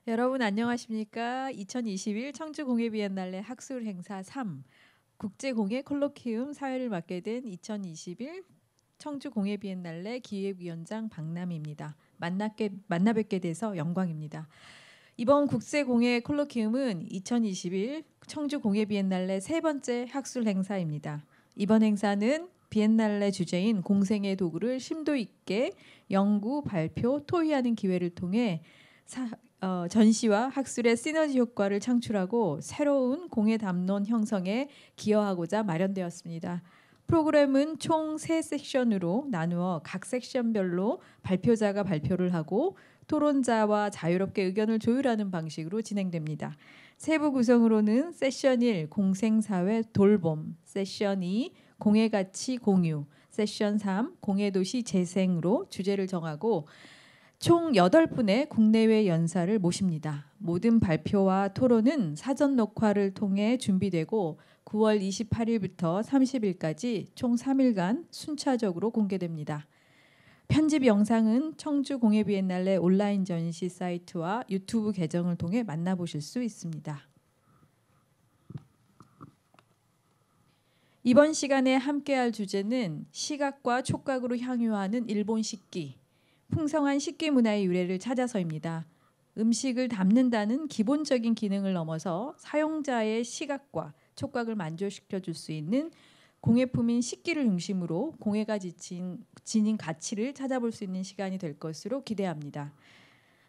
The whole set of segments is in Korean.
여러분 안녕하십니까? 2021 청주공예비엔날레 학술행사 3 국제공예 콜로키움 사회를 맡게 된 2021 청주공예비엔날레 기획위원장 박남희입니다. 만나 뵙게 돼서 영광입니다. 이번 국제공예 콜로키움은 2021 청주공예비엔날레 세 번째 학술행사입니다. 이번 행사는 비엔날레 주제인 공생의 도구를 심도 있게 연구, 발표, 토의하는 기회를 통해 전시와 학술의 시너지 효과를 창출하고 새로운 공예 담론 형성에 기여하고자 마련되었습니다. 프로그램은 총 3섹션으로 나누어 각 섹션별로 발표자가 발표를 하고 토론자와 자유롭게 의견을 조율하는 방식으로 진행됩니다. 세부 구성으로는 세션 1 공생사회 돌봄, 세션 2 공예가치 공유, 세션 3 공예도시 재생으로 주제를 정하고 총 8분의 국내외 연사를 모십니다. 모든 발표와 토론은 사전 녹화를 통해 준비되고 9월 28일부터 30일까지 총 3일간 순차적으로 공개됩니다. 편집 영상은 청주공예비엔날레 온라인 전시 사이트와 유튜브 계정을 통해 만나보실 수 있습니다. 이번 시간에 함께할 주제는 시각과 촉각으로 향유하는 일본 식기, 풍성한 식기 문화의 유래를 찾아서입니다. 음식을 담는다는 기본적인 기능을 넘어서 사용자의 시각과 촉각을 만족시켜 줄 수 있는 공예품인 식기를 중심으로 공예가 지닌 가치를 찾아볼 수 있는 시간이 될 것으로 기대합니다.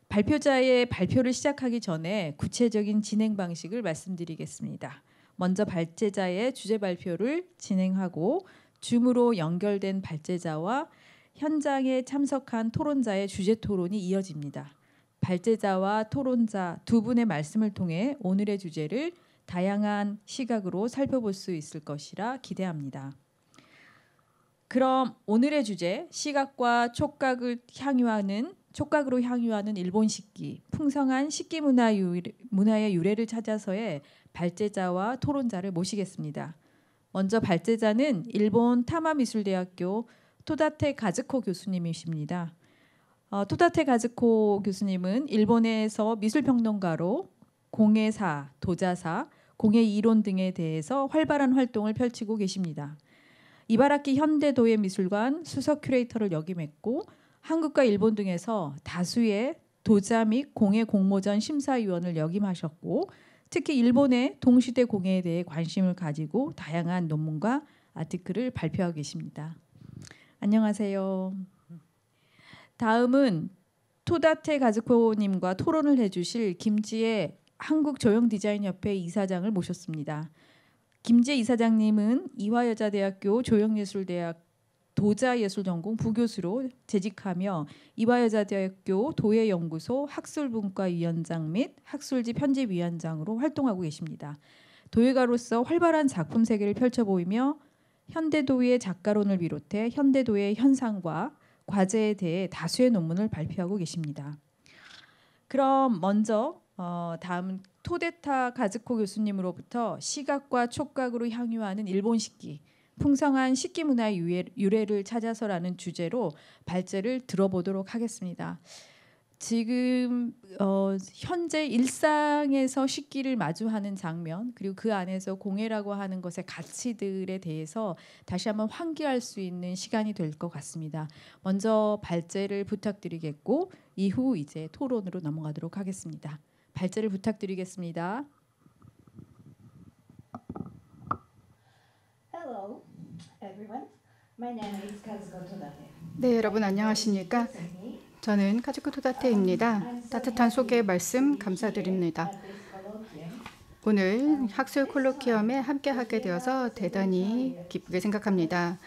발표자의 발표를 시작하기 전에 구체적인 진행 방식을 말씀드리겠습니다. 먼저 발제자의 주제 발표를 진행하고 줌으로 연결된 발제자와 현장에 참석한 토론자의 주제 토론이 이어집니다. 발제자와 토론자 두 분의 말씀을 통해 오늘의 주제를 다양한 시각으로 살펴볼 수 있을 것이라 기대합니다. 그럼 오늘의 주제, 시각과 촉각으로 향유하는 일본 식기, 풍성한 식기 문화의 유래를 찾아서의 발제자와 토론자를 모시겠습니다. 먼저 발제자는 일본 타마미술대학교 토다테 가즈코 교수님이십니다. 토다테 가즈코 교수님은 일본에서 미술평론가로 공예사, 도자사, 공예 이론 등에 대해서 활발한 활동을 펼치고 계십니다. 이바라키 현대도예미술관 수석 큐레이터를 역임했고 한국과 일본 등에서 다수의 도자 및 공예 공모전 심사위원을 역임하셨고 특히 일본의 동시대 공예에 대해 관심을 가지고 다양한 논문과 아티클을 발표하고 계십니다. 안녕하세요. 다음은 토다테 가즈코님과 토론을 해주실 김지혜 한국조형디자인협회 이사장을 모셨습니다. 김지혜 이사장님은 이화여자대학교 조형예술대학 도자예술전공 부교수로 재직하며 이화여자대학교 도예연구소 학술분과위원장 및 학술지 편집위원장으로 활동하고 계십니다. 도예가로서 활발한 작품 세계를 펼쳐 보이며 현대도예 작가론을 비롯해 현대도예 현상과 과제에 대해 다수의 논문을 발표하고 계십니다. 그럼 먼저 다음 토데타 가즈코 교수님으로부터 시각과 촉각으로 향유하는 일본 식기, 풍성한 식기 문화의 유래를 찾아서라는 주제로 발제를 들어보도록 하겠습니다. 지금 현재 일상에서 식기를 마주하는 장면 그리고 그 안에서 공예라고 하는 것의 가치들에 대해서 다시 한번 환기할 수 있는 시간이 될 것 같습니다. 먼저 발제를 부탁드리겠고 이후 이제 토론으로 넘어가도록 하겠습니다. 발제를 부탁드리겠습니다. Hello, everyone. My name is Kazuko Todate. 네, 여러분 안녕하십니까? 저는 카즈코 토다테입니다. 따뜻한 소개 말씀 감사드립니다. 오늘 학술 콜로키엄에 함께하게 되어서 대단히 기쁘게 생각합니다.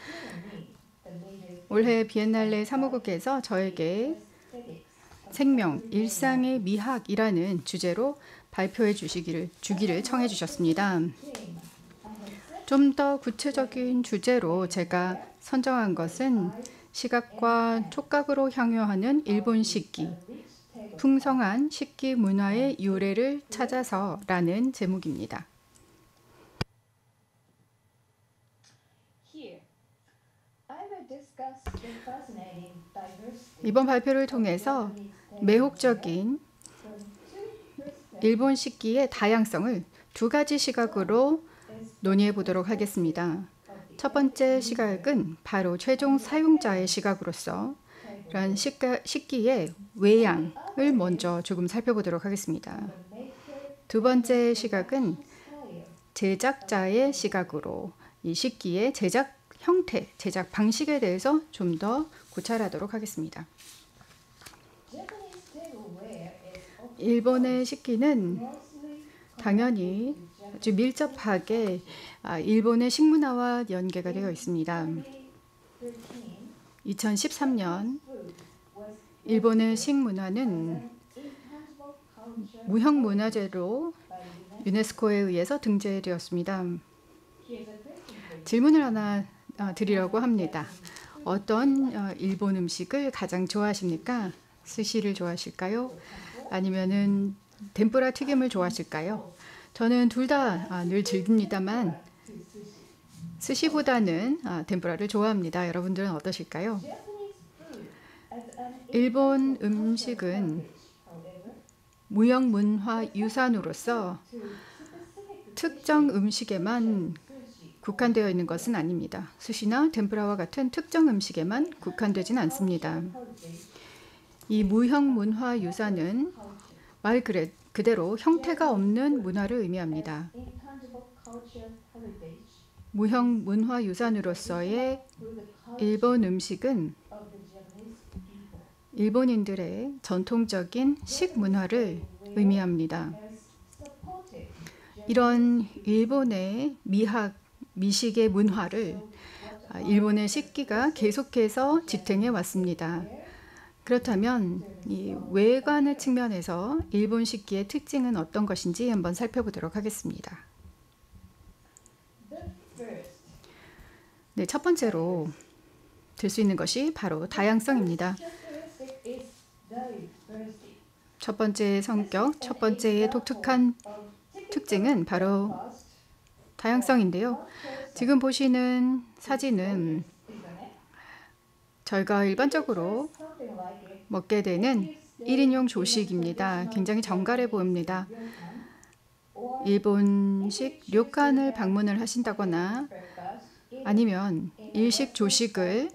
올해 비엔날레 사무국에서 저에게 생명, 일상의 미학이라는 주제로 발표해 주기를 청해 주셨습니다. 좀 더 구체적인 주제로 제가 선정한 것은 시각과 촉각으로 향유하는 일본 식기, 풍성한 식기 문화의 유래를 찾아서라는 제목입니다. 이번 발표를 통해서 매혹적인 일본 식기의 다양성을 두 가지 시각으로 논의해 보도록 하겠습니다. 첫 번째 시각은 바로 최종 사용자의 시각으로서 이런 식기의 외양을 먼저 조금 살펴보도록 하겠습니다. 두 번째 시각은 제작자의 시각으로 이 식기의 제작 형태, 제작 방식에 대해서 좀 더 고찰하도록 하겠습니다. 일본의 식기는 당연히 아주 밀접하게 일본의 식문화와 연계가 되어 있습니다. 2013년 일본의 식문화는 무형문화재로 유네스코에 의해서 등재되었습니다. 질문을 하나 드리려고 합니다. 어떤 일본 음식을 가장 좋아하십니까? 스시를 좋아하실까요? 아니면은 덴뿌라 튀김을 좋아하실까요? 저는 둘 다 늘 즐깁니다만 스시보다는 덴뿌라를 좋아합니다. 여러분들은 어떠실까요? 일본 음식은 무형문화 유산으로서 특정 음식에만 국한되어 있는 것은 아닙니다. 스시나 덴뿌라와 같은 특정 음식에만 국한되진 않습니다. 이 무형문화 유산은 말 그대로 형태가 없는 문화를 의미합니다. 무형문화 유산으로서의 일본 음식은 일본인들의 전통적인 식문화를 의미합니다. 이런 일본의 미식의 문화를 일본의 식기가 계속해서 지탱해 왔습니다. 그렇다면 이 외관의 측면에서 일본 식기의 특징은 어떤 것인지 한번 살펴보도록 하겠습니다. 네, 첫 번째로 들 수 있는 것이 바로 다양성입니다. 첫 번째 성격, 첫 번째의 독특한 특징은 바로 다양성인데요. 지금 보시는 사진은 저희가 일반적으로 먹게 되는 1인용 조식입니다. 굉장히 정갈해 보입니다. 일본식 료칸을 방문을 하신다거나 아니면 일식 조식을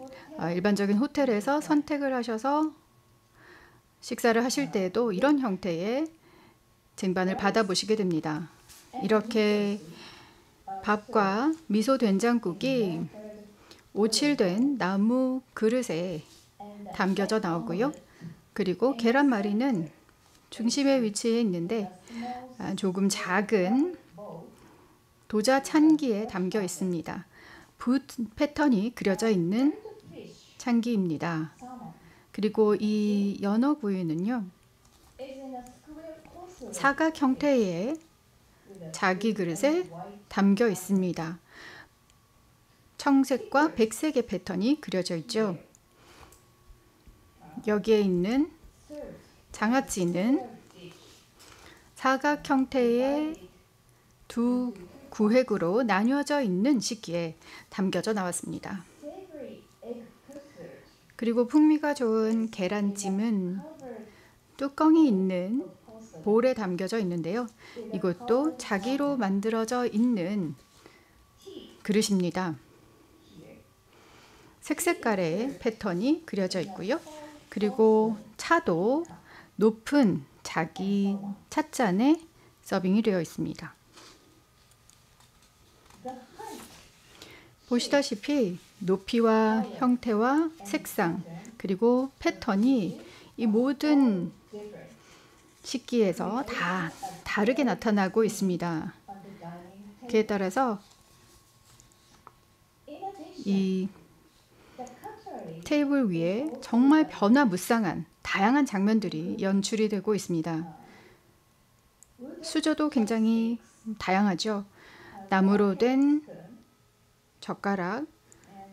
일반적인 호텔에서 선택을 하셔서 식사를 하실 때에도 이런 형태의 쟁반을 받아보시게 됩니다. 이렇게 밥과 미소 된장국이 오칠된 나무 그릇에 담겨져 나오고요. 그리고 계란말이는 중심에 위치해 있는데 조금 작은 도자 찬기에 담겨 있습니다. 붓 패턴이 그려져 있는 찬기입니다. 그리고 이 연어구이는요, 사각 형태의 자기 그릇에 담겨 있습니다. 청색과 백색의 패턴이 그려져 있죠. 여기에 있는 장아찌는 사각 형태의 두 구획으로 나뉘어져 있는 식기에 담겨져 나왔습니다. 그리고 풍미가 좋은 계란찜은 뚜껑이 있는 볼에 담겨져 있는데요. 이것도 자기로 만들어져 있는 그릇입니다. 색색깔의 패턴이 그려져 있고요. 그리고 차도 높은 자기 찻잔에 서빙이 되어 있습니다. 보시다시피 높이와 형태와 색상 그리고 패턴이 이 모든 식기에서 다 다르게 나타나고 있습니다. 그에 따라서 이 테이블 위에 정말 변화무쌍한 다양한 장면들이 연출이 되고 있습니다. 수저도 굉장히 다양하죠. 나무로 된 젓가락,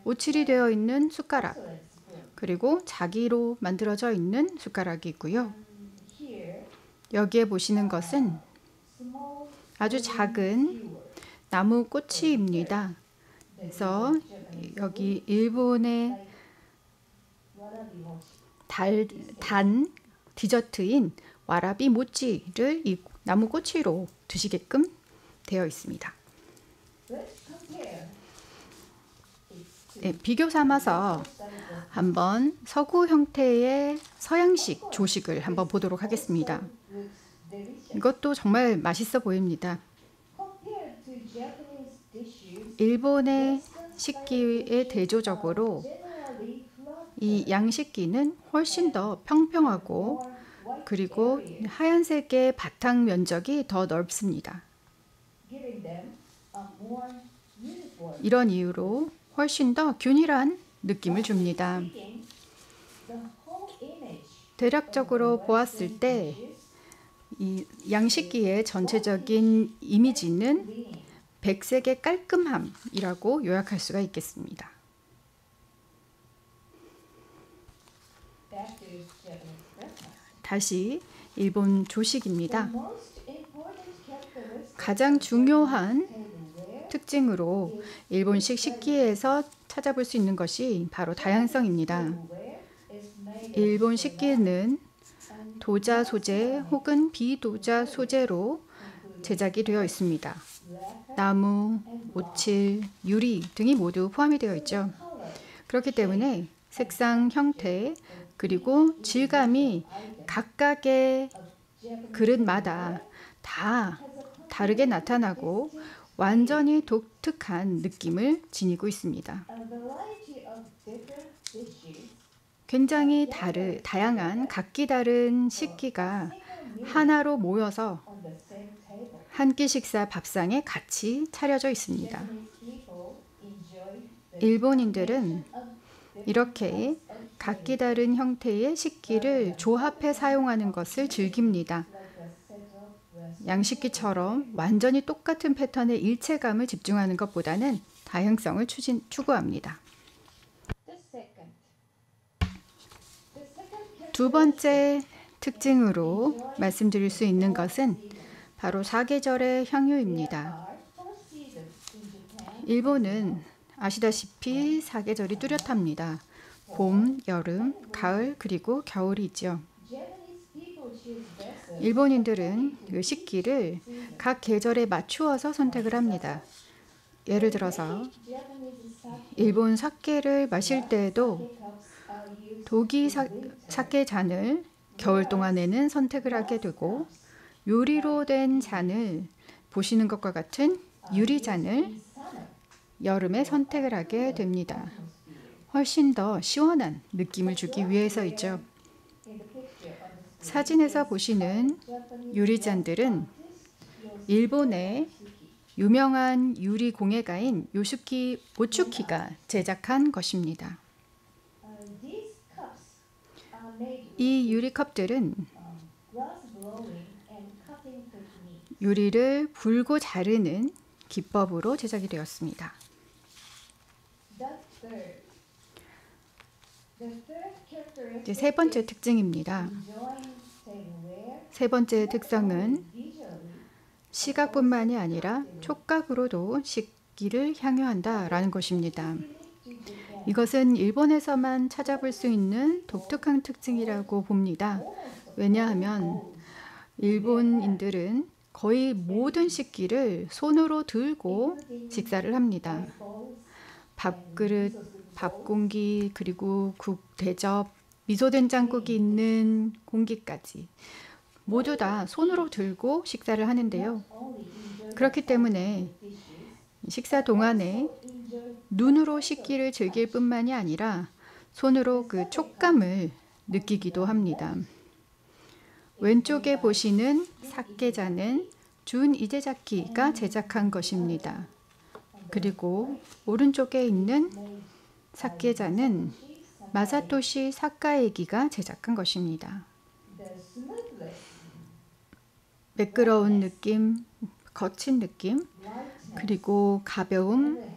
오칠이 되어 있는 숟가락, 그리고 자기로 만들어져 있는 숟가락이 있고요. 여기에 보시는 것은 아주 작은 나무 꼬치입니다. 그래서 여기 일본의 단 디저트인 와라비 모찌를 나무 꼬치로 드시게끔 되어 있습니다. 네, 비교 삼아서 한번 서구 형태의 서양식 조식을 한번 보도록 하겠습니다. 이것도 정말 맛있어 보입니다. 일본의 식기에 대조적으로 이 양식기는 훨씬 더 평평하고 그리고 하얀색의 바탕 면적이 더 넓습니다. 이런 이유로 훨씬 더 균일한 느낌을 줍니다. 대략적으로 보았을 때 이 양식기의 전체적인 이미지는 백색의 깔끔함이라고 요약할 수가 있겠습니다. 다시 일본 조식입니다. 가장 중요한 특징으로 일본식 식기에서 찾아볼 수 있는 것이 바로 다양성입니다. 일본 식기는 도자 소재 혹은 비도자 소재로 제작이 되어 있습니다. 나무, 오칠, 유리 등이 모두 포함이 되어 있죠. 그렇기 때문에 색상, 형태, 그리고 질감이 각각의 그릇마다 다 다르게 나타나고 완전히 독특한 느낌을 지니고 있습니다. 굉장히 다양한 각기 다른 식기가 하나로 모여서 한 끼 식사 밥상에 같이 차려져 있습니다. 일본인들은 이렇게 각기 다른 형태의 식기를 조합해 사용하는 것을 즐깁니다. 양식기처럼 완전히 똑같은 패턴의 일체감을 집중하는 것보다는 다양성을 추구합니다. 두 번째 특징으로 말씀드릴 수 있는 것은 바로 사계절의 향유입니다. 일본은 아시다시피 사계절이 뚜렷합니다. 봄, 여름, 가을, 그리고 겨울이 있죠. 일본인들은 그 식기를 각 계절에 맞추어서 선택을 합니다. 예를 들어서 일본 사케를 마실 때에도 도기 사케 잔을 겨울 동안에는 선택을 하게 되고 유리로 된 잔을 보시는 것과 같은 유리잔을 여름에 선택을 하게 됩니다. 훨씬 더 시원한 느낌을 주기 위해서이죠. 사진에서 보시는 유리잔들은 일본의 유명한 유리 공예가인 요슈키 오츠키가 제작한 것입니다. 이 유리컵들은 유리를 불고 자르는 기법으로 제작이 되었습니다. 이제 세 번째 특징입니다. 세 번째 특성은 시각뿐만이 아니라 촉각으로도 식기를 향유한다라는 것입니다. 이것은 일본에서만 찾아볼 수 있는 독특한 특징이라고 봅니다. 왜냐하면 일본인들은 거의 모든 식기를 손으로 들고 식사를 합니다. 밥그릇, 밥공기, 그리고 국, 대접, 미소된장국이 있는 공기까지 모두 다 손으로 들고 식사를 하는데요. 그렇기 때문에 식사 동안에 눈으로 식기를 즐길 뿐만이 아니라 손으로 그 촉감을 느끼기도 합니다. 왼쪽에 보시는 사케잔은 준 이제자키가 제작한 것입니다. 그리고 오른쪽에 있는 사케잔은 마사토시 사카에기가 제작한 것입니다. 매끄러운 느낌, 거친 느낌, 그리고 가벼움,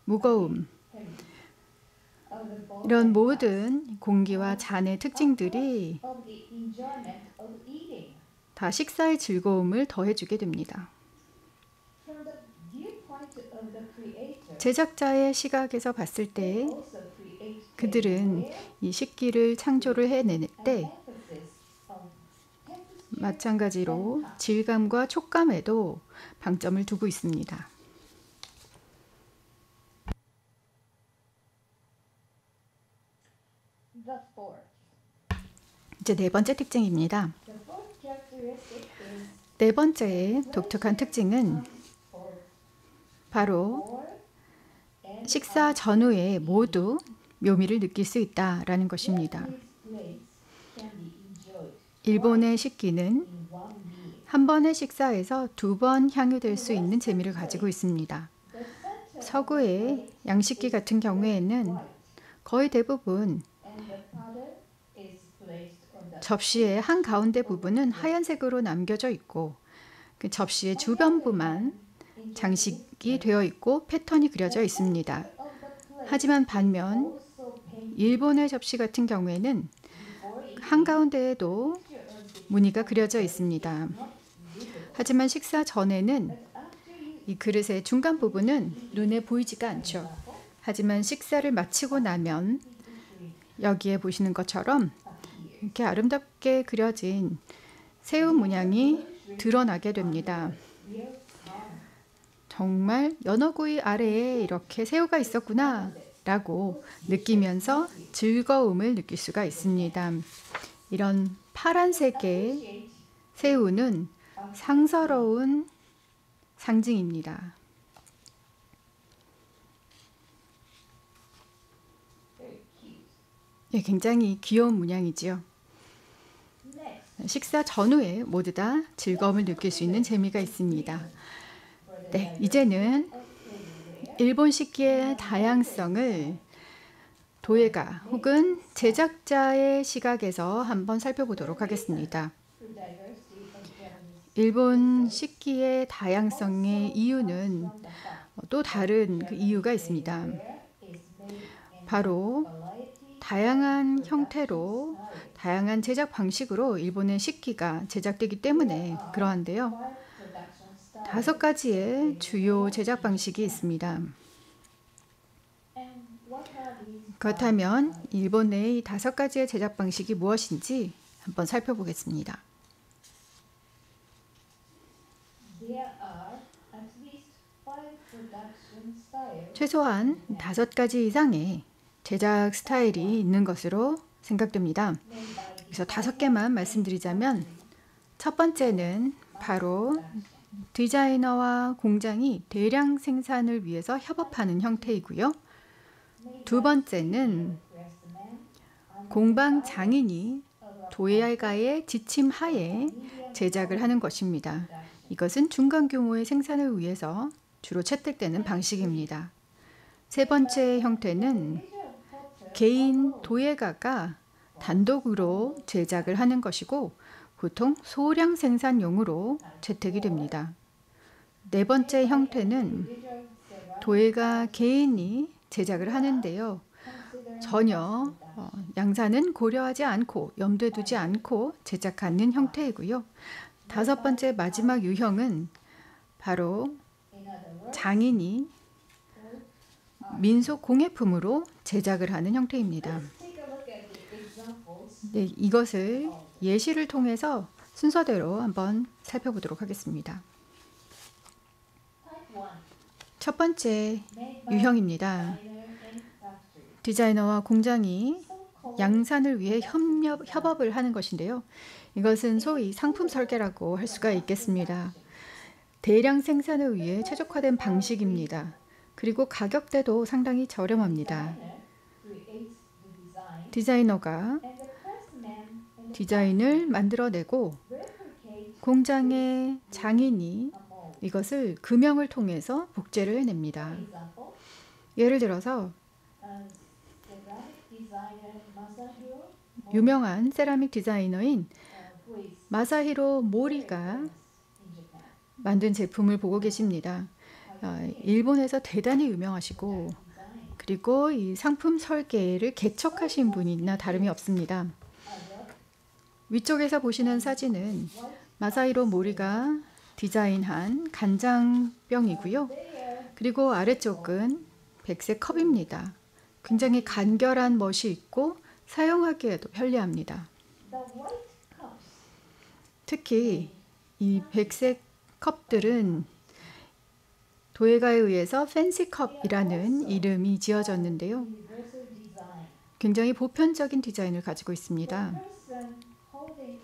무거움, 이런 모든 공기와 잔의 특징들이 다 식사의 즐거움을 더해주게 됩니다. 제작자의 시각에서 봤을 때 그들은 이 식기를 창조를 해낼 때 마찬가지로 질감과 촉감에도 방점을 두고 있습니다. The fourth. 이제 네 번째 특징입니다. The fourth characteristic is 네 번째의 독특한 특징은 for 바로 for and 식사 전후에 모두 묘미를 느낄 수 있다라는 것입니다. these plates can be enjoyed 일본의 식기는 in one meal. 한 번의 식사에서 두 번 향유될 수 있는 재미를 가지고 있습니다. The center 서구의 양식기 같은 경우에는 거의 대부분 and the powder is placed on the 접시의 한 가운데 부분은 하얀색으로 남겨져 있고 그 접시의 주변부만 장식이 되어 있고 패턴이 그려져 있습니다. of the plate. 하지만 반면 Also paint 일본의 접시 같은 경우에는 before it 한가운데에도 무늬가 그려져 있습니다. 하지만 식사 전에는 이 그릇의 중간 부분은 눈에 보이지가 않죠. 하지만 식사를 마치고 나면 여기에 보시는 것처럼 이렇게 아름답게 그려진 새우 문양이 드러나게 됩니다. 정말 연어구이 아래에 이렇게 새우가 있었구나 라고 느끼면서 즐거움을 느낄 수가 있습니다. 이런 파란색의 새우는 상서로운 상징입니다. very cute. 예, 굉장히 귀여운 문양이지요. Next, 식사 전후에 모두 다 즐거움을 느낄 수 있는 재미가 있습니다. 네, 이제는 일본 식기의 다양성을 도예가 혹은 제작자의 시각에서 한번 살펴보도록 하겠습니다. the diversity of Japanese 일본 식기의 다양성의 이유는 또 다른 그 이유가 있습니다. is made in 바로 variety 다양한 형태로 다양한 제작 방식으로 일본의 식기가 제작되기 때문에 그러한데요. production style. 5가지의 주요 제작 방식이 있습니다. And what are these? 그렇다면 일본의 이 5가지의 제작 방식이 무엇인지 한번 살펴보겠습니다. There are at least 5 production styles 최소한 5가지 이상의 제작 스타일이 있는 것으로 생각됩니다. made by 그래서 5개만 말씀드리자면 첫 번째는 바로 디자이너와 공장이 대량 생산을 위해서 협업하는 형태이고요. 두 번째는 craftsmen 공방 장인이 도예가의 지침 하에 제작을 하는 것입니다. 이것은 중간 규모의 생산을 위해서 주로 채택되는 방식입니다. 세 번째 형태는 개인 도예가가 단독으로 제작을 하는 것이고 보통 소량 생산용으로 채택이 됩니다. 네 번째 형태는 도예가 개인이 제작을 하는데요. 전혀 양산은 고려하지 않고 염두에 두지 않고 제작하는 형태이고요. 5번째 마지막 유형은 바로 장인이 민속 공예품으로 제작을 하는 형태입니다. take a look at the examples. 네, 이것을 예시를 통해서 순서대로 한번 살펴보도록 하겠습니다. Type 1 첫 번째 made by 유형입니다. designer and factory. 디자이너와 공장이 So-called 양산을 위해 협업을 하는 것인데요. 이것은 소위 상품 설계라고 할 수가 있겠습니다. 대량 생산을 위해 최적화된 방식입니다. 그리고 가격대도 상당히 저렴합니다. creates the design 디자이너가 and the craftsman and the 디자인을 만들어내고 replicate 공장의 장인이 a mold. 이것을 금형을 통해서 복제를 해냅니다. Example, 예를 들어서 ceramic designer Masahiro 유명한 세라믹 디자이너인 who is 마사히로 모리가 in Japan. 만든 제품을 보고 계십니다. 일본에서 대단히 유명하시고 그리고 이 상품 설계를 개척하신 분이나 다름이 없습니다. 위쪽에서 보시는 사진은 마사히로 모리가 디자인한 간장병이고요. 그리고 아래쪽은 백색 컵입니다. 굉장히 간결한 멋이 있고 사용하기에도 편리합니다. The white cups 특히 이 백색 컵들은 도예가에 의해서 팬시컵이라는 이름이 지어졌는데요. universal design. 굉장히 보편적인 디자인을 가지고 The 있습니다. person holding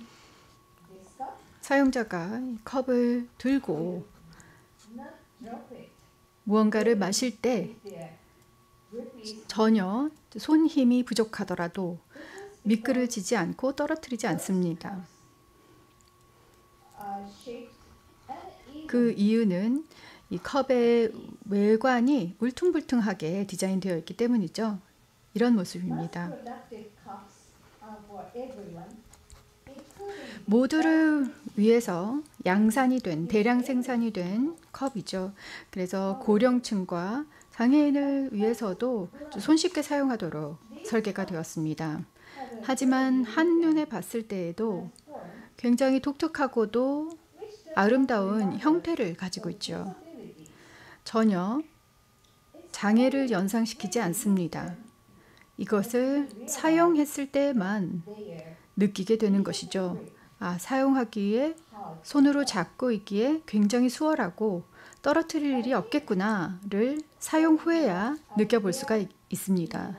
this cup 사용자가 이 컵을 들고 not drop it 무언가를 마실 때 with their grip is 전혀 손 힘이 부족하더라도 미끄러지지 않고 떨어뜨리지 않습니다. shaped and even 그 이유는 이 컵의 외관이 울퉁불퉁하게 디자인되어 있기 때문이죠. 이런 모습입니다. productive cups are for everyone, including 모두를 위해서 양산이 된, 대량 생산이 된 컵이죠. 그래서 고령층과 장애인을 위해서도 손쉽게 사용하도록 설계가 되었습니다. 하지만 한눈에 봤을 때에도 굉장히 독특하고도 아름다운 형태를 가지고 있죠. 전혀 장애를 연상시키지 않습니다. 이것을 사용했을 때만 their 느끼게 되는 것이죠. 아, 사용하기에 손으로 잡고 있기에 굉장히 수월하고 떨어뜨릴 일이 없겠구나를 사용 후에야 느껴볼 수가 있습니다.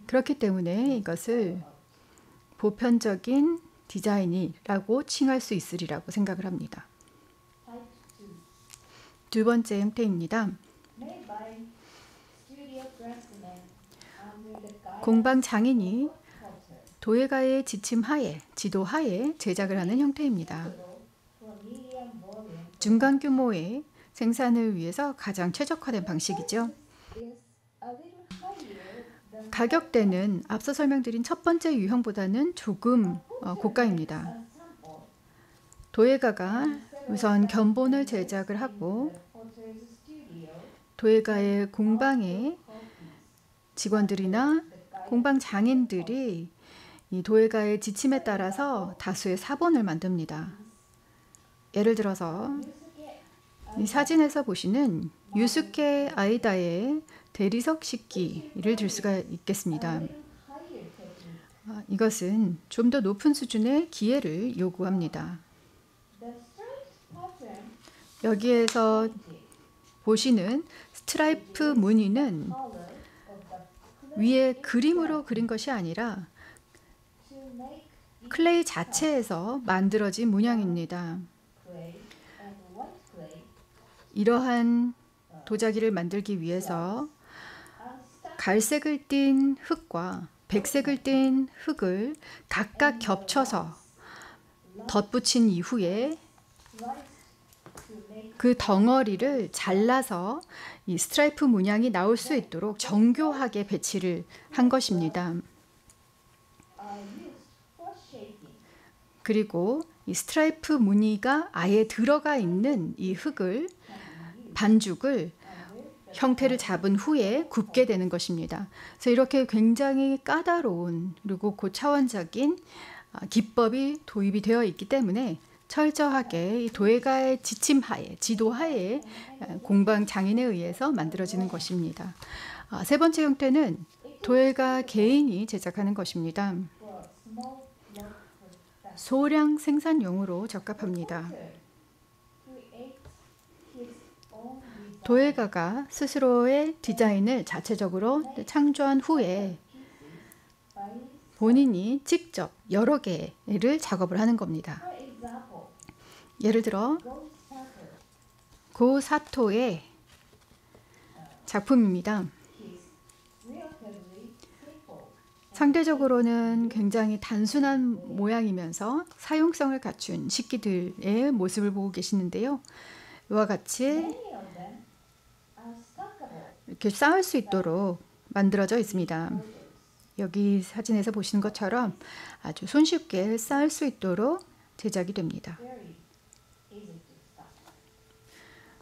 그렇기 때문에 이것을 보편적인 디자인이라고 칭할 수 있으리라고 생각을 합니다. type 2 두 번째 형태입니다. made by studio craftsmen under the guidance 공방 장인이 of Potter. 도예가의 지침 하에, 지도 하에 제작을 하는 형태입니다. For medium volume 중간 규모의 생산을 위해서 가장 최적화된 방식이죠. is a little higher than 가격대는 앞서 설명드린 첫 번째 유형보다는 조금 고가입니다. a sample. 도예가가 우선 견본을 제작을 하고 Potter's studio 도예가의 공방의 직원들이나 공방 장인들이 이 도예가의 지침에 따라서 다수의 사본을 만듭니다. 예를 들어서 이 사진에서 보시는 유스케 아이다의 대리석 식기를 들 수가 있겠습니다. higher technique. 이것은 좀 더 높은 수준의 기회를 요구합니다. The striped pattern 여기에서 보시는 스트라이프 무늬는 color of the 위에 그림으로 그린 것이 아니라 to make 클레이 자체에서 만들어진 문양입니다. clay and white clay 이러한 도자기를 만들기 위해서 are stuck 갈색을 띤 흙과 백색을 띤 흙을 각각 겹쳐서 덧붙인 이후에 sliced to make 그 덩어리를 잘라서 이 스트라이프 문양이 나올 수 있도록 정교하게 배치를 한 것입니다. are used for shaping. 그리고 이 스트라이프 무늬가 아예 들어가 있는 이 흙을 반죽을 형태를 잡은 후에 굽게 되는 것입니다. 그래서 이렇게 굉장히 까다로운 그리고 고차원적인 기법이 도입이 되어 있기 때문에 철저하게 이 도예가의 지침하에, 지도하에 공방 장인에 의해서 만들어지는 것입니다. 세 번째 형태는 도예가 개인이 제작하는 것입니다. For small block production. 소량 생산용으로 적합합니다. Create his own design 도예가가 스스로의 디자인을 자체적으로 창조한 후에 by, 본인이 직접 여러 개를 작업을 하는 겁니다. for example, 예를 들어 Go Sato, 고사토의 작품입니다. his relatively simple 상대적으로는 굉장히 단순한 모양이면서 사용성을 갖춘 식기들의 모습을 보고 계시는데요. 이와 같이 many of them are stackable 이렇게 쌓을 수 있도록 만들어져 있습니다. 여기 사진에서 보시는 것처럼 아주 손쉽게 쌓을 수 있도록 제작이 됩니다. very easy to stack.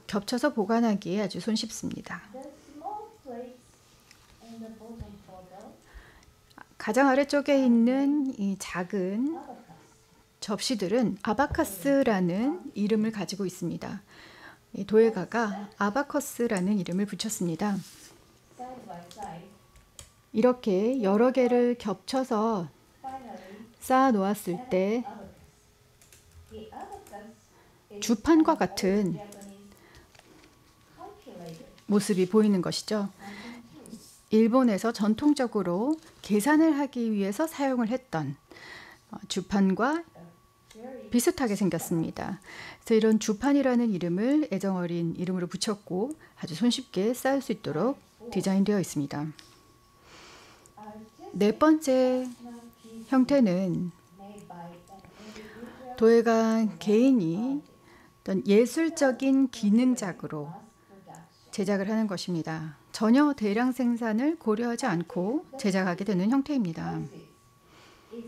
겹쳐서 보관하기에 아주 손쉽습니다. The small plates in the bottom bottle 가장 아래쪽에 있는 이 작은 abacus 접시들은 아바카스라는 이름을 가지고 있습니다. 이 도예가가 아바커스라는 이름을 붙였습니다. side by side. 이렇게 여러 개를 겹쳐서 Finally, 쌓아 놓았을 때 abacus. The abacus is 주판과 같은 Japanese calculator. 모습이 보이는 것이죠. 일본에서 전통적으로 계산을 하기 위해서 사용을 했던 주판과 비슷하게 생겼습니다. 그래서 이런 주판이라는 이름을 애정어린 이름으로 붙였고 아주 손쉽게 쌓을 수 있도록 디자인되어 있습니다. 네 번째 형태는 Made by an individual 도예가 개인이 어떤 예술적인 기능작으로 production. 제작을 하는 것입니다. 전혀 대량 생산을 고려하지 않고 제작하게 되는 형태입니다. Is the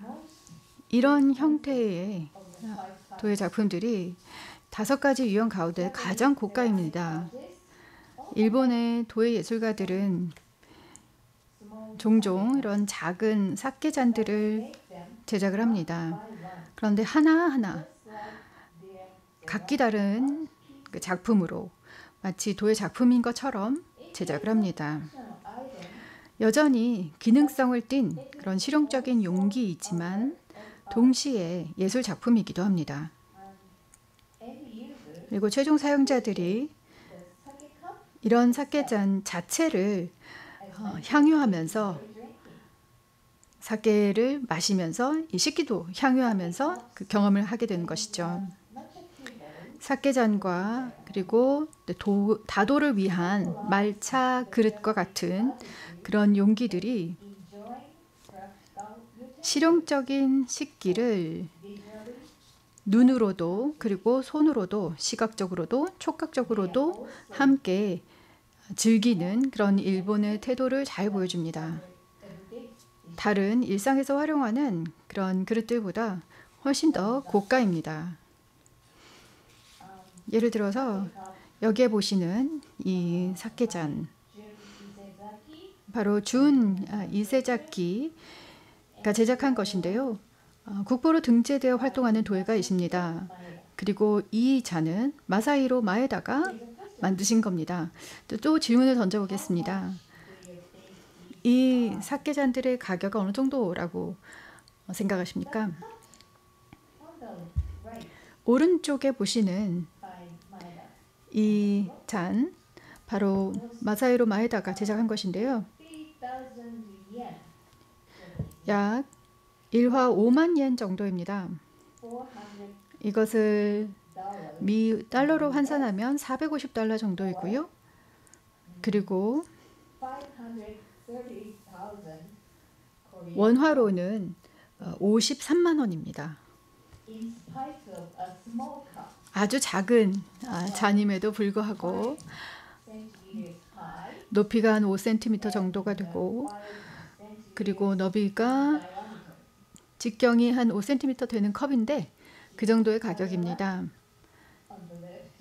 most 이런 형태의 of the five 도예 작품들이 5가지 유형 가운데 가장 고가입니다. 일본의 도예 예술가들은 종종 이런 작은 삭개잔들을 제작을 합니다. 그런데 하나하나 각기 다른 그 작품으로 마치 도예 작품인 것처럼 제작을 합니다. 여전히 기능성을 띈 그런 실용적인 용기이지만 동시에 예술 작품이기도 합니다. 그리고 최종 사용자들이 이런 삭개잔 자체를 향유하면서 사케를 마시면서 이 식기도 향유하면서 그 경험을 하게 되는 것이죠. 사케잔과 그리고 다도를 위한 말차 그릇과 같은 그런 용기들이 실용적인 식기를 눈으로도 그리고 손으로도 시각적으로도 촉각적으로도 함께 즐기는 그런 일본의 태도를 잘 보여줍니다. 다른 일상에서 활용하는 그런 그릇들보다 훨씬 더 고가입니다. 예를 들어서 여기에 보시는 이 사케잔, 바로 준 이세자키가 제작한 것인데요. 국보로 등재되어 활동하는 도예가 있습니다. 그리고 이 잔은 마사히로 마에다가 만드신 겁니다. 또 질문을 던져보겠습니다. 이 사케잔들의 가격은 어느 정도라고 생각하십니까? 오른쪽에 보시는 이 잔, 바로 마사히로 마에다가 제작한 것인데요. 약 1화 5만 옌 정도입니다. 이것을 미 달러로 환산하면 450달러 정도이고요. 그리고 원화로는 53만 원입니다. 아주 작은 잔임에도 불구하고 높이가 한 5cm 정도가 되고 그리고 너비가 직경이 한 5cm 되는 컵인데 그 정도의 가격입니다.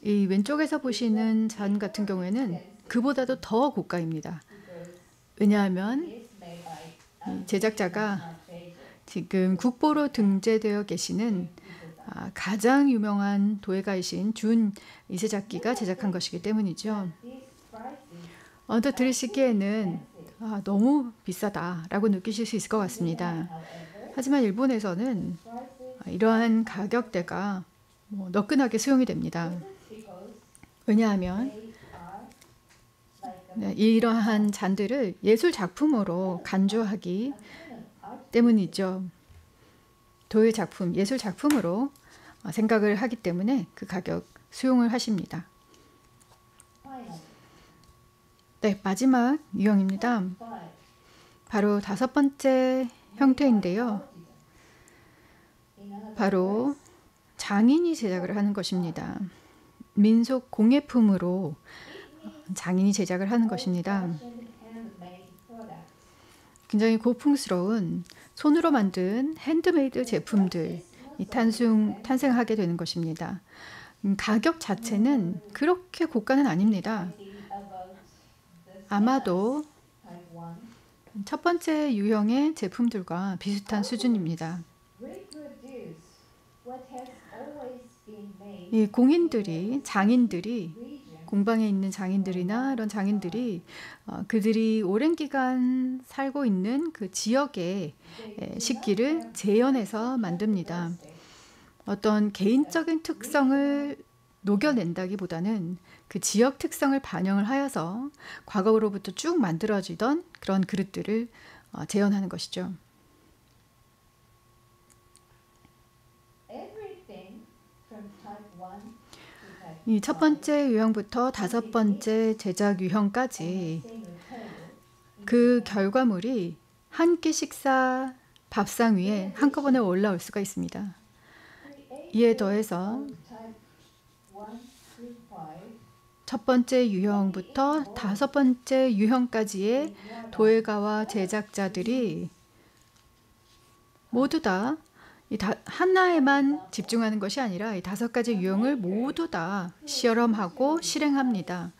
이 왼쪽에서 보시는 잔 같은 경우에는 그보다도 더 고가입니다. 왜냐하면 이 제작자가 지금 국보로 등재되어 계시는 가장 유명한 도예가이신 준 이세자키가 제작한 것이기 때문이죠. 언뜻 들으시기에는 너무 비싸다라고 느끼실 수 있을 것 같습니다. 하지만 일본에서는 이러한 가격대가 너끈하게 수용이 됩니다. 왜냐하면 이러한 잔들을 예술 작품으로 간주하기 때문이죠. 도예 작품, 예술 작품으로 생각을 하기 때문에 그 가격 수용을 하십니다. 네, 마지막 유형입니다. 바로 5번째 형태인데요. 바로 장인이 제작을 하는 것입니다. 민속 공예품으로 장인이 제작을 하는 것입니다. 굉장히 고풍스러운 손으로 만든 핸드메이드 제품들이 탄생하게 되는 것입니다. 가격 자체는 그렇게 고가는 아닙니다. 아마도 첫 번째 유형의 제품들과 비슷한 수준입니다. 이 공인들이, 장인들이, 공방에 있는 장인들이나 이런 장인들이 그들이 오랜 기간 살고 있는 그 지역의 식기를 재현해서 만듭니다. 어떤 개인적인 특성을 녹여낸다기보다는 그 지역 특성을 반영을 하여서 과거로부터 쭉 만들어지던 그런 그릇들을 재현하는 것이죠. Everything from type 1 to type 이 첫 번째 유형부터 다섯 번째 제작 유형까지 그 결과물이 한 끼 식사 밥상 위에 한꺼번에 올라올 수가 있습니다. 이에 더해서 type 1 through 5 첫 번째 유형부터 다섯 번째 유형까지의 도예가와 제작자들이 모두 다 하나에만 집중하는 것이 아니라 이 다섯 가지 유형을 모두 다 실험하고 실행합니다.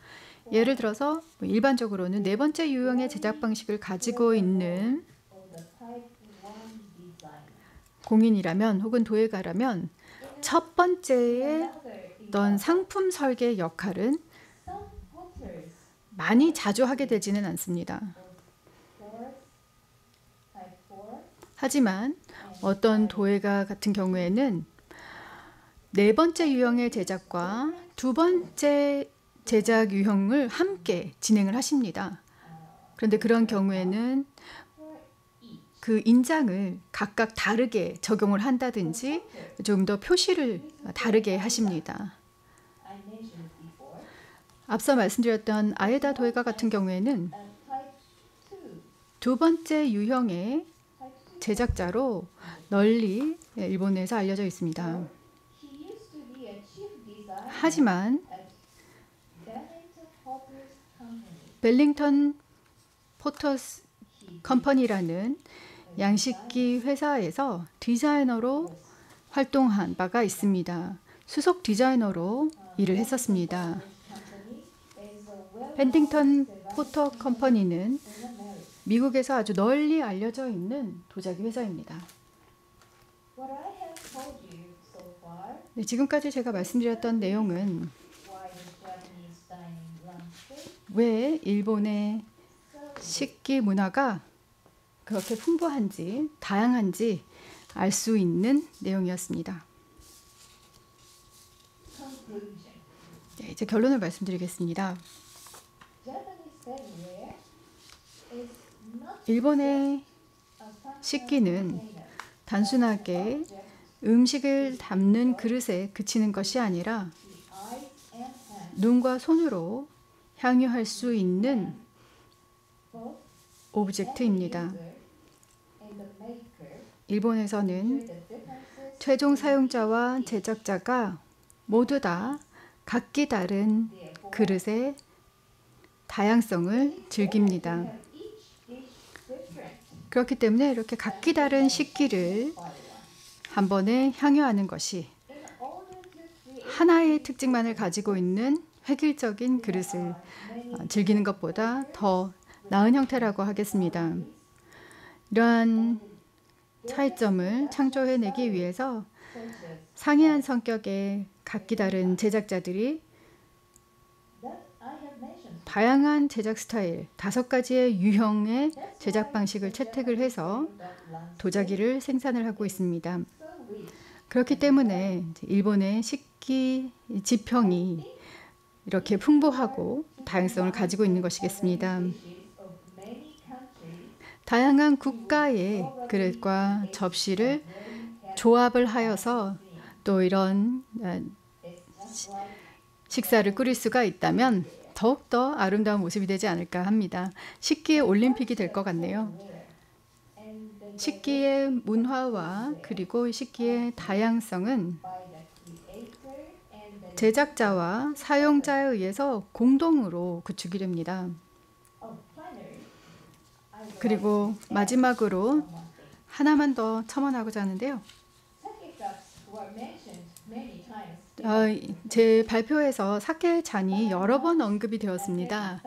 예를 들어서 일반적으로는 네 번째 유형의 제작 방식을 가지고 있는 or the type 1 design. 공인이라면 혹은 도예가라면 첫 번째의 어떤 상품 설계 역할은 Some potters 많이 자주 하게 되지는 않습니다. or type 4 하지만 어떤 도예가 같은 경우에는 네 번째 유형의 제작과 두 번째 제작 유형을 함께 진행을 하십니다. 그런데 그런 경우에는 그 인장을 각각 다르게 적용을 한다든지 좀 더 표시를 다르게 하십니다. I mentioned before. 앞서 말씀드렸던 아에다 도예가 같은 경우에는 Type 2 두 번째 유형의 제작자로 널리 일본에서 알려져 있습니다. he used to be a chief designer 하지만 at Bennington Potters Company. 벨링턴 포터스 컴퍼니라는 양식기 회사에서 디자이너로 활동한 바가 있습니다. 수석 디자이너로 일을 했었습니다. Company is a well 벤딩턴 포터 컴퍼니는 in America. 미국에서 아주 널리 알려져 있는 도자기 회사입니다. What I have told you so far, 네, 지금까지 제가 말씀드렸던 내용은 why the Japanese dining landscape 왜 일본의 so 식기 문화가 그렇게 풍부한지 다양한지 알 수 있는 내용이었습니다. conclusion. 네, 이제 결론을 말씀드리겠습니다. Japanese tableware is not 일본의 a functional 식기는 container. 단순하게 음식을 담는 그릇에 그치는 것이 아니라 The eyes and hands, 눈과 손으로 향유할 수 있는 both 오브젝트입니다. user and the maker, 일본에서는 share the differences 최종 사용자와 제작자가 모두 다 각기 다른 그릇의 다양성을 즐깁니다. have each dish different 그렇기 때문에 이렇게 각기 다른 식기를 한 번에 향유하는 것이 in order to create 하나의 특징만을 가지고 있는 획일적인 그릇을 즐기는 것보다 더 나은 형태라고 하겠습니다. 이러한 차이점을 창조해내기 위해서 such as 상이한 성격의 각기 다른 제작자들이 that I have mentioned. 다양한 제작 스타일, 다섯 가지의 유형의 제작 방식을 채택을 해서 도자기를 생산을 하고 있습니다. So rich 그렇기 때문에 이제 일본의 식기 지평이 이렇게 풍부하고 다양성을 가지고 있는 것이겠습니다. dishes of many countries 다양한 국가의 그릇과 접시를 조합을 하여서 또 이런 is just like 식사를 꾸릴 수가 있다면 더욱더 아름다운 모습이 되지 않을까 합니다. 식기의 올림픽이 될 것 같네요. and the 식기의 문화와 그리고 식기의 다양성은 by the creator and the 제작자와 사용자에 의해서 공동으로 구축이 됩니다. finally I would 그리고 마지막으로 하나만 더 첨언하고자 하는데요. sake cups were mentioned many times. 제 발표에서 사케 잔이 여러 번 언급이 되었습니다.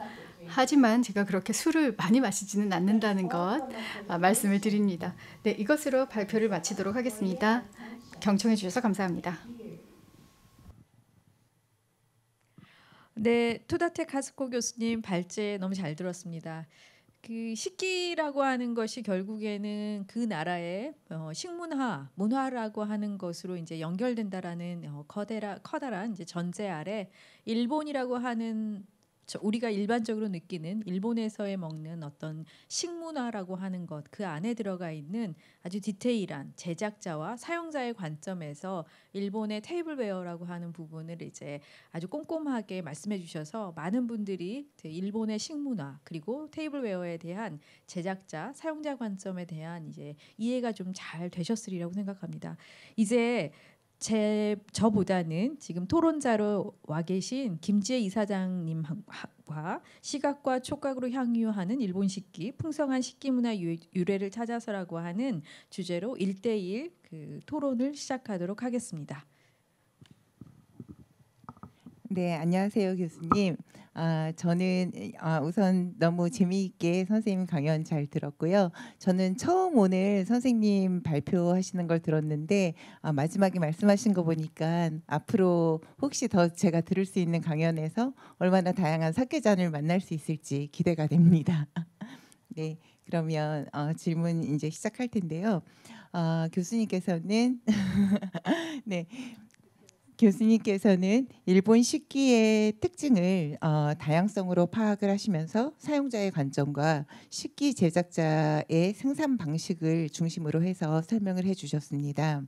하지만 제가 그렇게 술을 많이 마시지는 않는다는 것 말씀을 드립니다. 네, 이것으로 발표를 마치도록 하겠습니다. 경청해 주셔서 감사합니다. 네, 토다테 카스코 교수님 발제 너무 잘 들었습니다. 그 식기라고 하는 것이 결국에는 그 나라의 식문화, 문화라고 하는 것으로 이제 연결된다라는 커다란 이제 전제 아래 일본이라고 하는 우리가 일반적으로 느끼는 일본에서의 먹는 어떤 식문화라고 하는 것, 그 안에 들어가 있는 아주 디테일한 제작자와 사용자의 관점에서 일본의 테이블웨어라고 하는 부분을 이제 아주 꼼꼼하게 말씀해 주셔서 많은 분들이 일본의 식문화 그리고 테이블웨어에 대한 제작자, 사용자 관점에 대한 이제 이해가 좀 잘 되셨으리라고 생각합니다. 이제 저보다는 지금 토론자로 와 계신 김지혜 이사장님과 시각과 촉각으로 향유하는 일본 식기, 풍성한 식기 문화 유래를 찾아서라고 하는 주제로 1대1 그 토론을 시작하도록 하겠습니다. 네, 안녕하세요, 교수님. 저는 우선 너무 재미있게 선생님 강연 잘 들었고요. 저는 처음 오늘 선생님 발표하시는 걸 들었는데 마지막에 말씀하신 거 보니까 앞으로 혹시 더 제가 들을 수 있는 강연에서 얼마나 다양한 사케잔을 만날 수 있을지 기대가 됩니다. 네, 그러면 질문 이제 시작할 텐데요. 교수님께서는 네. 교수님께서는 일본 식기의 특징을 다양성으로 파악을 하시면서 사용자의 관점과 식기 제작자의 생산 방식을 중심으로 해서 설명을 해주셨습니다.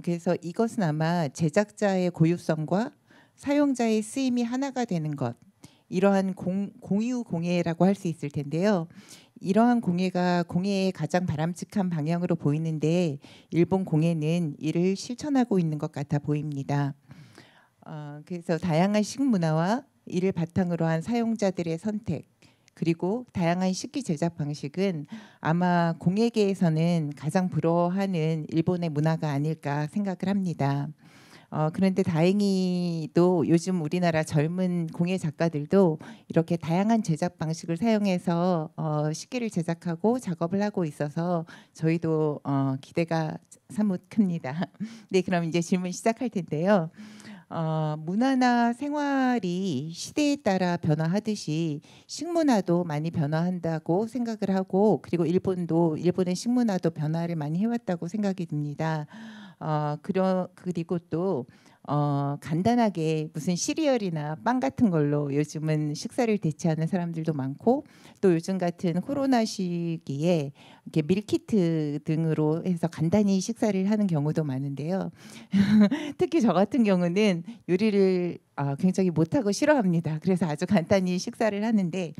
그래서 이것은 아마 제작자의 고유성과 사용자의 쓰임이 하나가 되는 것, 이러한 공유 공예라고 할 수 있을 텐데요. 이러한 공예가 공예의 가장 바람직한 방향으로 보이는데 일본 공예는 이를 실천하고 있는 것 같아 보입니다. 그래서 다양한 식문화와 이를 바탕으로 한 사용자들의 선택 그리고 다양한 식기 제작 방식은 아마 공예계에서는 가장 부러워하는 일본의 문화가 아닐까 생각을 합니다. 그런데 다행히도 요즘 우리나라 젊은 공예 작가들도 이렇게 다양한 제작 방식을 사용해서 식기를 제작하고 작업을 하고 있어서 저희도 기대가 사뭇 큽니다. 네, 그럼 이제 질문 시작할 텐데요. 문화나 생활이 시대에 따라 변화하듯이 식문화도 많이 변화한다고 생각을 하고 그리고 일본의 식문화도 변화를 많이 해왔다고 생각이 듭니다. 그리고 또 간단하게 무슨 시리얼이나 빵 같은 걸로 요즘은 식사를 대체하는 사람들도 많고 또 요즘 같은 코로나 시기에 이렇게 밀키트 등으로 해서 간단히 식사를 하는 경우도 많은데요. 특히 저 같은 경우는 요리를 굉장히 못하고 싫어합니다. 그래서 아주 간단히 식사를 하는데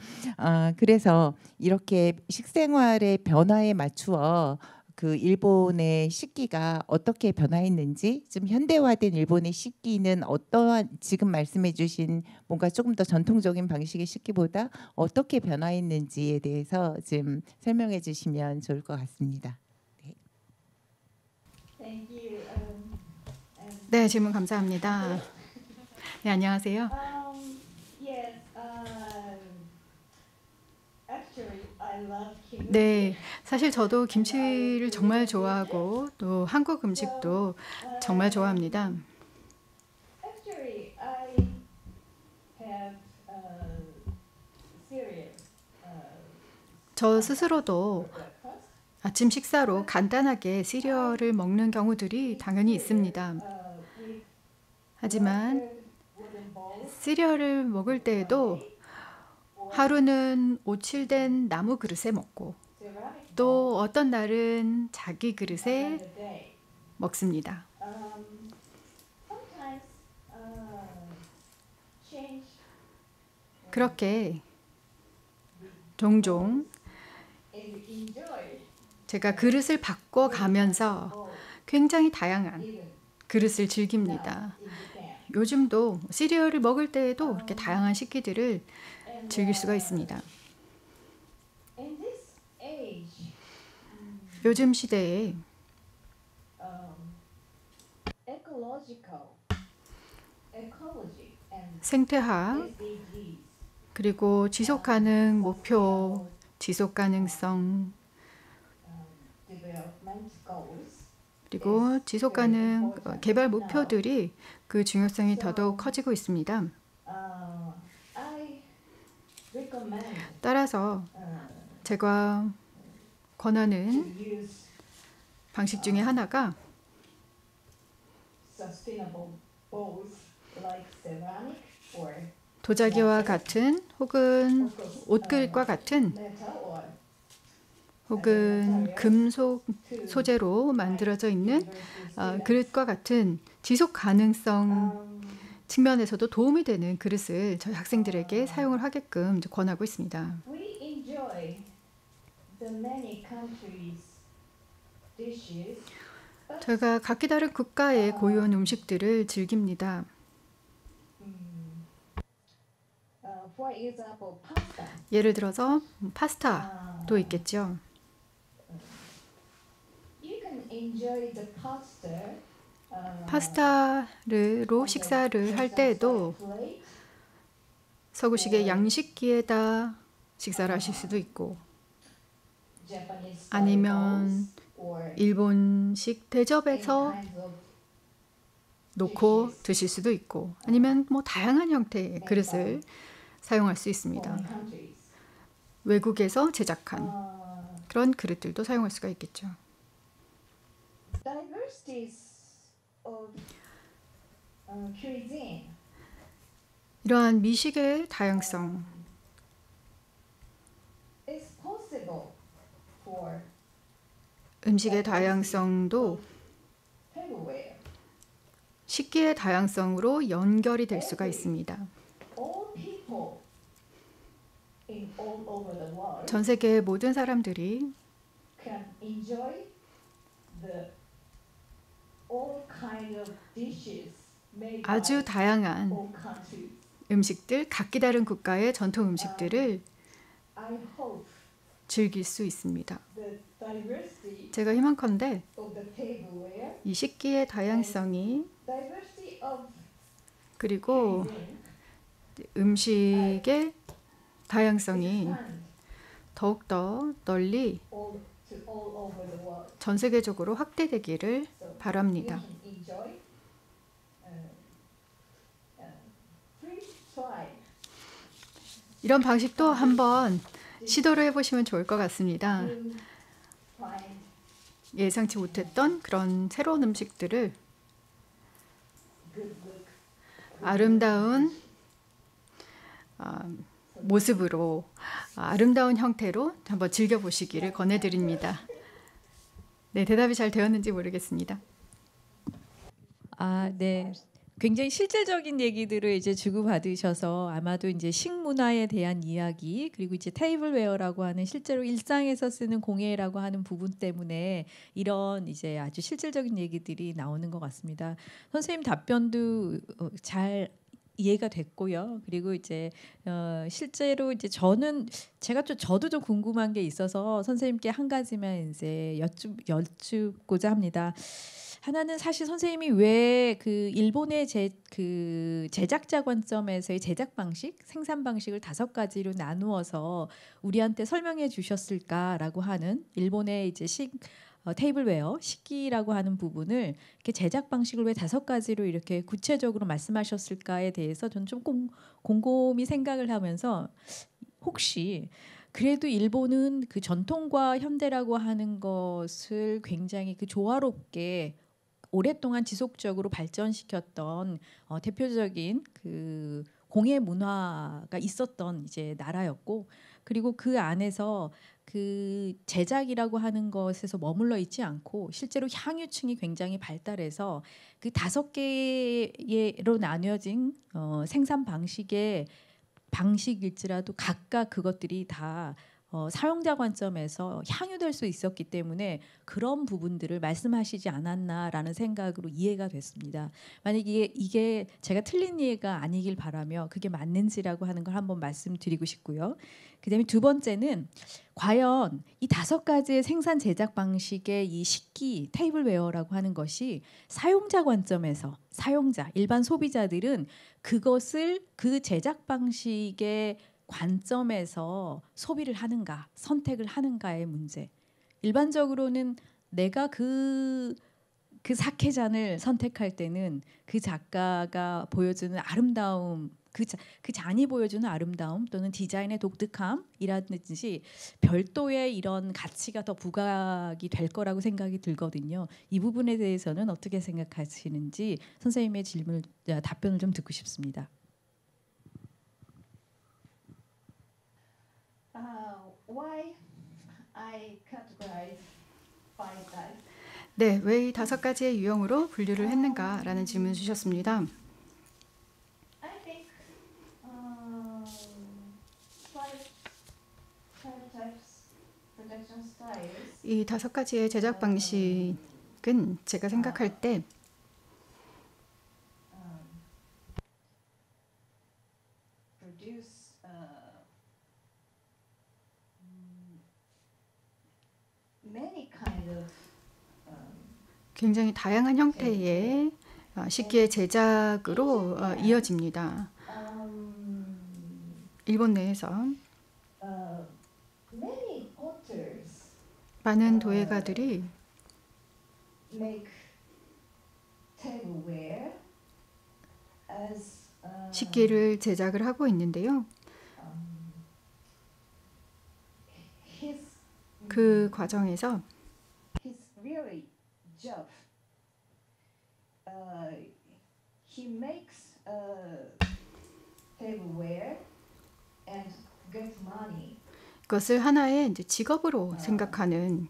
그래서 이렇게 식생활의 변화에 맞추어 그 일본의 식기가 어떻게 변화했는지 좀 현대화된 일본의 식기는 어떠한 지금 말씀해주신 뭔가 조금 더 전통적인 방식의 식기보다 어떻게 변화했는지에 대해서 좀 설명해 주시면 좋을 것 같습니다. 네. Thank you. 네, 질문 감사합니다. 네, 안녕하세요. Yes. Actually, I love kimchi. 네, 사실 저도 김치를 정말 좋아하고 또 한국 음식도 정말 좋아합니다. Actually, I have cereal 저 스스로도 for breakfast. 아침 식사로 간단하게 시리얼을 먹는 경우들이 당연히 있습니다. With 하지만 wooden bowls. 시리얼을 먹을 때에도 하루는 오칠된 나무 그릇에 먹고 Ceramic 또 어떤 날은 자기 그릇에 another day. 먹습니다. Sometimes change 그렇게 종종 and enjoy 제가 그릇을 바꿔가면서 굉장히 다양한 even 그릇을 즐깁니다. in Japan. 요즘도 시리얼을 먹을 때에도 그렇게 다양한 식기들을 And 즐길 수가 있습니다. in this age, 요즘 시대에 ecology and 생태학 SDGs 그리고 지속가능 목표, 지속가능성 development goals 그리고 지속가능 개발 목표들이 그 중요성이 더더욱 커지고 있습니다. I recommend 따라서 제가 권하는 to use 방식 중에 하나가 sustainable bowls like ceramic or 도자기와 같은 혹은 옷글과 같은 metal or 혹은 금속 소재로 만들어져 있는 그릇과 같은 지속 가능성 측면에서도 도움이 되는 그릇을 저희 학생들에게 사용을 하게끔 이제 권하고 있습니다. we enjoy the many countries dishes. 저희가 각기 다른 국가의 고유한 음식들을 즐깁니다. For example, pasta. 예를 들어서 파스타도 있겠죠. You can enjoy the pasta. 파스타로 식사를 할 때에도 plate 서구식의 양식기에다 식사를 하실 수도 있고 Japanese style 아니면 bowls, or 일본식 대접에서 any kinds of 놓고 드실 수도 있고 아니면 뭐 다양한 형태의 그릇을 사용할 수 있습니다. foreign countries. 외국에서 제작한 그런 그릇들도 사용할 수가 있겠죠. Diversities of cuisine 이러한 미식의 다양성, is possible for 음식의 다양성도 tableware. 식기의 다양성으로 연결이 될 수가 있습니다. All people in all over the world 전 세계의 모든 사람들이 can enjoy the all kind of dishes made 아주 by 다양한 all countries. 음식들, 각기 다른 국가의 전통 음식들을 I hope 즐길 수 있습니다. the diversity 제가 희망컨대 of the tableware, 이 식기의 다양성이 diversity of 그리고 cuisine 음식의 다양성이 expand 더욱더 널리 all over the world. 전 세계적으로 확대되기를 So 바랍니다. we can enjoy. Please try. 이런 방식도 한번 시도를 해보시면 좋을 것 같습니다. You find 예상치 못했던 그런 새로운 음식들을 good look. 아름다운 모습으로 아름다운 형태로 한번 즐겨보시기를 권해드립니다. 네, 대답이 잘 되었는지 모르겠습니다. 네. 굉장히 실질적인 얘기들을 이제 주고받으셔서 아마도 이제 식문화에 대한 이야기 그리고 이제 테이블웨어라고 하는 실제로 일상에서 쓰는 공예라고 하는 부분 때문에 이런 이제 아주 실질적인 얘기들이 나오는 것 같습니다. 선생님 답변도 잘 이해가 됐고요. 그리고 이제 실제로 이제 저도 좀 궁금한 게 있어서 선생님께 한 가지만 이제 여쭙고자 합니다. 하나는 사실 선생님이 왜 그 일본의 그 제작자 관점에서의 제작 방식, 생산 방식을 5가지로 나누어서 우리한테 설명해 주셨을까라고 하는 일본의 이제 테이블웨어, 식기라고 하는 부분을 이렇게 제작 방식을 왜 5가지로 이렇게 구체적으로 말씀하셨을까에 대해서 저는 좀 곰곰이 생각을 하면서 혹시 그래도 일본은 그 전통과 현대라고 하는 것을 굉장히 그 조화롭게 오랫동안 지속적으로 발전시켰던 대표적인 그 공예 문화가 있었던 이제 나라였고 그리고 그 안에서 그 제작이라고 하는 것에서 머물러 있지 않고 실제로 향유층이 굉장히 발달해서 그 5개로 나뉘어진 생산 방식일지라도 각각 그것들이 다 사용자 관점에서 향유될 수 있었기 때문에 그런 부분들을 말씀하시지 않았나라는 생각으로 이해가 됐습니다. 만약에 이게 제가 틀린 이해가 아니길 바라며 그게 맞는지라고 하는 걸 한번 말씀드리고 싶고요. 그다음에 두 번째는 과연 이 5가지의 생산 제작 방식의 이 식기 테이블웨어라고 하는 것이 사용자 관점에서 일반 소비자들은 그것을 그 제작 방식의 관점에서 소비를 하는가, 선택을 하는가의 문제. 일반적으로는 내가 그 사케잔을 선택할 때는 그 작가가 보여주는 아름다움 그 잔이 보여주는 아름다움 또는 디자인의 독특함이라든지 별도의 이런 가치가 더 부각이 될 거라고 생각이 들거든요. 이 부분에 대해서는 어떻게 생각하시는지 선생님의 답변을 좀 듣고 싶습니다. Why I categorize five types? 네, 왜 이 5가지의 유형으로 분류를 했는가라는 질문을 주셨습니다. I think five types projection styles. 이 5가지의 제작 방식은 제가 생각할 때 Produce many kind of 굉장히 다양한 형태의 식기의 제작으로 이어집니다. 일본 내에서 many potters 많은 도예가들이 make tableware as 식기를 제작을 하고 있는데요. his 그 과정에서 really job. He makes tableware and gets money. 그것을 하나의 이제 직업으로 생각하는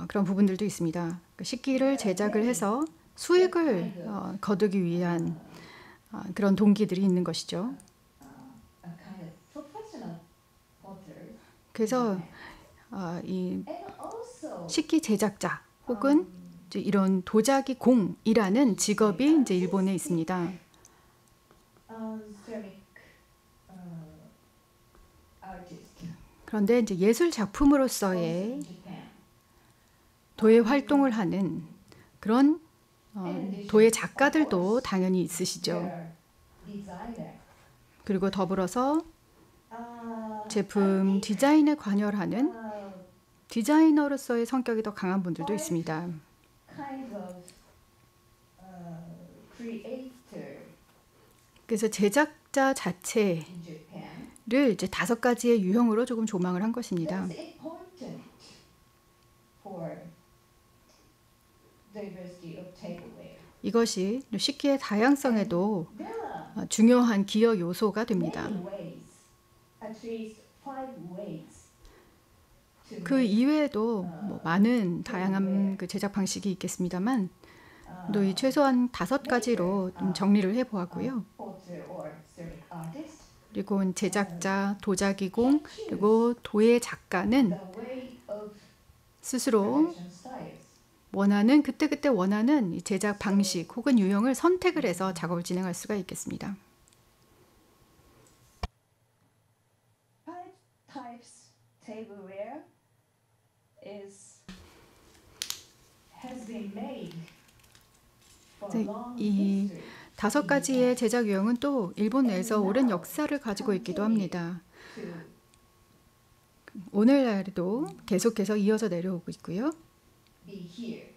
그런 부분들도 있습니다. 그러니까 식기를 제작을 해서 수익을 거두기 위한 그런 동기들이 있는 것이죠. A kind of professional potter. 그래서 이 And also 식기 제작자 혹은 이제 이런 도자기 공이라는 직업이 이제 일본에 있습니다. ceramic artist. 그런데 이제 예술 작품으로서의 in Japan. 도예 활동을 하는 그런 도예 작가들도 당연히 있으시죠. They're designer. 그리고 더불어서 제품 디자인에 관여하는 디자이너로서의 성격이 더 강한 분들도 있습니다. Kind of creator 그래서 제작자 자체를 in Japan. 이제 5가지의 유형으로 조금 조망을 한 것입니다. That's important for diversity of tableware. 이것이 식기의 다양성에도 There are 중요한 기여 요소가 됩니다. many ways, at least 5 ways to 그 이외에도 뭐 많은 다양한 그 제작 방식이 있겠습니다만 또 이 최소한 5가지로 좀 정리를 해보았고요. potter or ceramic artist. 그리고 제작자, 도자기공, 그리고 도예 작가는 The way of 스스로 production styles. 원하는 그때그때 원하는 이 제작 방식 혹은 유형을 선택을 해서 작업을 진행할 수가 있겠습니다. 5 types tableware has been made for 네, long 이 history. 5가지의 제작 유형은 또 일본 내에서 오랜 역사를 가지고 있기도 합니다. To 오늘날에도 계속해서 이어져 내려오고 있고요. be here.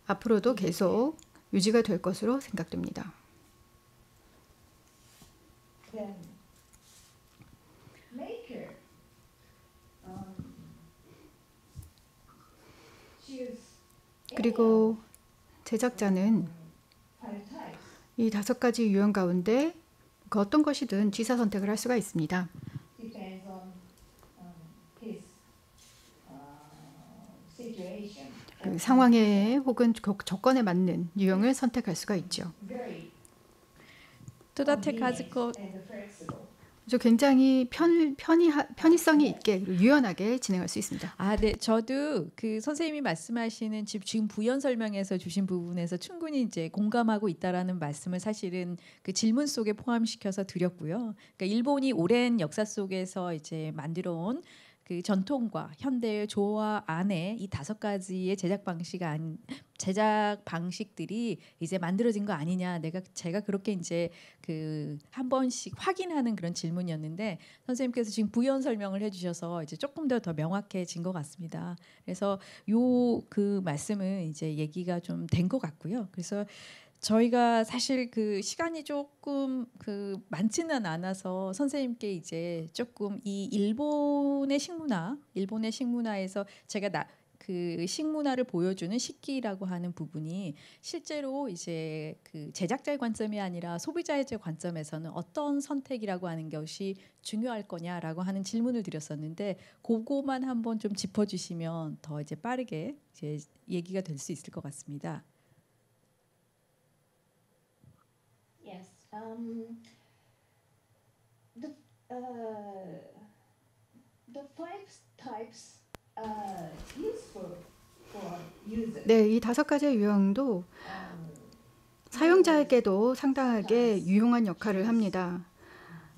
앞으로도 계속 유지가 될 것으로 생각됩니다. Then maker choose 그리고 제작자는 5 types. 이 5가지 유형 가운데 그 어떤 것이든 취사 선택을 할 수가 있습니다. Depends on his situation. 그 상황에 혹은 조건에 맞는 유형을 선택할 수가 있죠. Very 토다테 convenient 가즈코 and flexible. 그래서 굉장히 편의성이 있게 그리고 유연하게 진행할 수 있습니다. 네. 저도 그 선생님이 말씀하시는 지금 부연 설명에서 주신 부분에서 충분히 이제 공감하고 있다라는 말씀을 사실은 그 질문 속에 포함시켜서 드렸고요. 그러니까 일본이 오랜 역사 속에서 이제 만들어온 그 전통과 현대의 조화 안에 이 5가지의 제작 방식들이 이제 만들어진 거 아니냐. 제가 그렇게 이제 그 한 번씩 확인하는 그런 질문이었는데 선생님께서 지금 부연 설명을 해주셔서 이제 조금 더 명확해진 것 같습니다. 그래서 요 그 말씀은 이제 얘기가 좀 된 것 같고요. 그래서 저희가 사실 그 시간이 조금 그 많지는 않아서 선생님께 이제 조금 이 일본의 식문화에서 제가 그 식문화를 보여주는 식기라고 하는 부분이 실제로 이제 그 제작자의 관점이 아니라 소비자의 관점에서는 어떤 선택이라고 하는 것이 중요할 거냐라고 하는 질문을 드렸었는데 그거만 한번 좀 짚어주시면 더 이제 빠르게 이제 얘기가 될 수 있을 것 같습니다. Yes. The the five types useful for users. 네, 이 5가지의 유형도 사용자에게도 상당하게 유용한 역할을 합니다.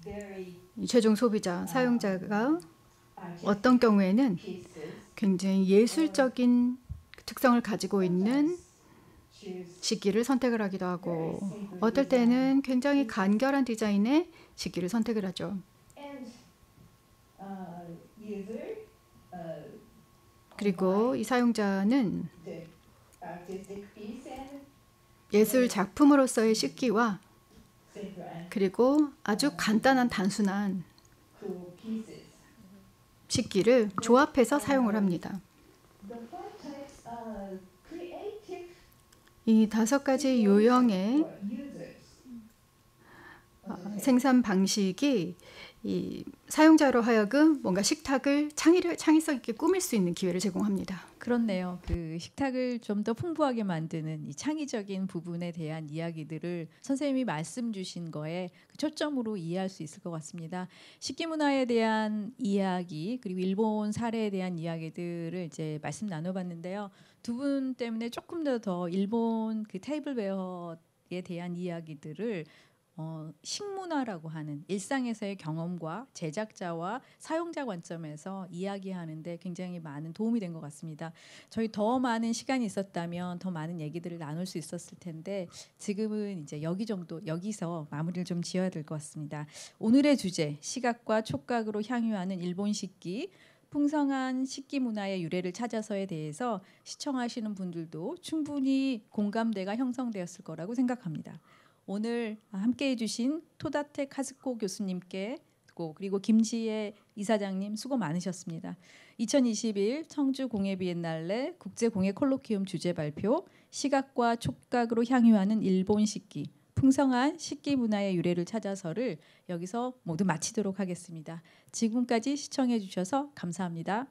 Very 이 최종 소비자, 사용자가 어떤 경우에는 pieces. 굉장히 예술적인 특성을 가지고 있는 Choose 식기를 선택을 하기도 하고 어떨 때는 굉장히 간결한 디자인의 식기를 선택을 하죠. and user 그리고 이 사용자는 the artistic piece and 예술 작품으로서의 식기와 simple and 그리고 아주 간단한 단순한 cool pieces. 식기를 조합해서 사용을 합니다. The five types creative 이 5가지 유형의 for users. 생산 방식이 이 사용자로 하여금 뭔가 식탁을 창의성 있게 꾸밀 수 있는 기회를 제공합니다. 그렇네요. 그 식탁을 좀 더 풍부하게 만드는 이 창의적인 부분에 대한 이야기들을 선생님이 말씀 주신 거에 그 초점으로 이해할 수 있을 것 같습니다. 식기 문화에 대한 이야기 그리고 일본 사례에 대한 이야기들을 이제 말씀 나눠봤는데요. 두 분 때문에 조금 더 일본 그 테이블웨어에 대한 이야기들을 식문화라고 하는 일상에서의 경험과 제작자와 사용자 관점에서 이야기하는데 굉장히 많은 도움이 된 것 같습니다. 저희 더 많은 시간이 있었다면 더 많은 얘기들을 나눌 수 있었을 텐데 지금은 이제 여기서 마무리를 좀 지어야 될 것 같습니다. 오늘의 주제 시각과 촉각으로 향유하는 일본 식기 풍성한 식기 문화의 유래를 찾아서에 대해서 시청하시는 분들도 충분히 공감대가 형성되었을 거라고 생각합니다. 오늘 함께해 주신 토다테 카즈코 교수님께 그리고 김지혜 이사장님 수고 많으셨습니다. 2021 청주 공예 비엔날레 국제 공예 콜로키움 주제 발표 시각과 촉각으로 향유하는 일본 식기 풍성한 식기 문화의 유래를 찾아서를 여기서 모두 마치도록 하겠습니다. 지금까지 시청해 주셔서 감사합니다.